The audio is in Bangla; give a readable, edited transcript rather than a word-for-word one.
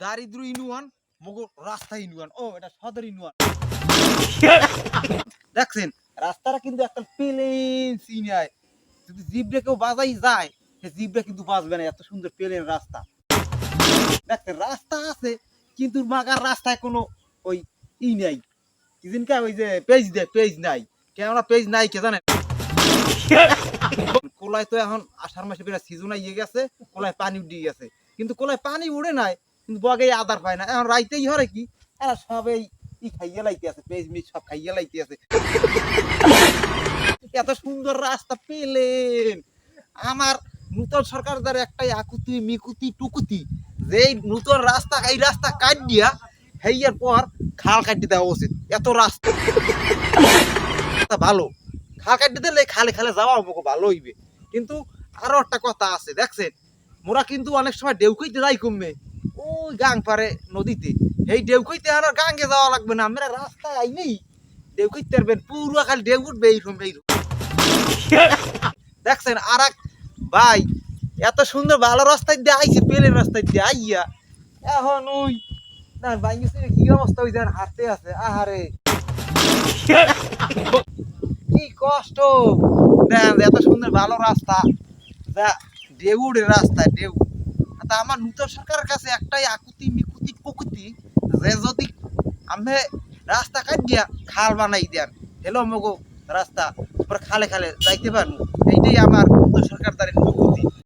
দারিদ্র ইউনিয়ন মগো রাস্তা ইউনিয়ন ও এটা সদর ইউনিয়ন দেখছেন রাস্তাটা কিন্তু একটা প্লেন সিনায় যদি জিব্রে কেউ বাজাই যায় সে জিব্রে কিন্তু বাজবে না এত সুন্দর প্লেন রাস্তা দেখছেন রাস্তা আছে কিন্তু মাগার রাস্তায় কোনো ওই নাই কিদিনকা ওই যে পেজ নাই কেন পেজ নাই কে জানেন কোলায় তো এখন আষাঢ় মাসে বেড়া সিজন আইয়ে গেছে কোলায় পানি উঠে গেছে কিন্তু কোলায় পানি উড়ে নাই কিন্তু বগে আদার পায় না এখন রাইতেই হরে কি এরা সবাই খাইয়ে লাইতে আছে পেজ মিজ সব খাইয়ে লাইতে আছে এত সুন্দর রাস্তা পেলেন আমার নূতন সরকার দ্বারা একটাই আকুতি মিকুতি টুকুতি যে নূতন রাস্তা এই রাস্তা কাট দিয়া হেয়ার পর খাল কাটি দেওয়া উচিত এত রাস্তা ভালো খাল কাটি দিলে খালে খালে যাওয়া আমাকে ভালো হইবে কিন্তু আরো একটা কথা আছে দেখছেন মোরা কিন্তু অনেক সময় ডেউকইতে যাই কমবে ওই গাং পারে নদীতে এই ডেউকইতে আর গাঙ্গে যাওয়া লাগবে না আমরা রাস্তায় আইনেই ডেউকইতে পারবেন পুরো খালি ডেউ উঠবে এইরকম দেখছেন আর এক ভাই এত সুন্দর ভালো রাস্তায় দিয়ে আইছে পেলেন রাস্তায় দিয়ে আইয়া এখন ওই না ভাই কি অবস্থা হয়েছে হাঁটতে আছে আহারে কি কষ্ট দেন এত সুন্দর ভালো রাস্তা যা ডেউড়ের রাস্তা ডেউ তা আমার নূতন সরকারের কাছে একটাই আকুতি মিকুতি প্রকৃতি যে যদি আমি রাস্তা কাট দিয়া খাল বানাই দেন হেলো মগো রাস্তা খালে খালে যাইতে পারবো এইটাই আমার নূতন সরকার দ্বারা প্রকৃতি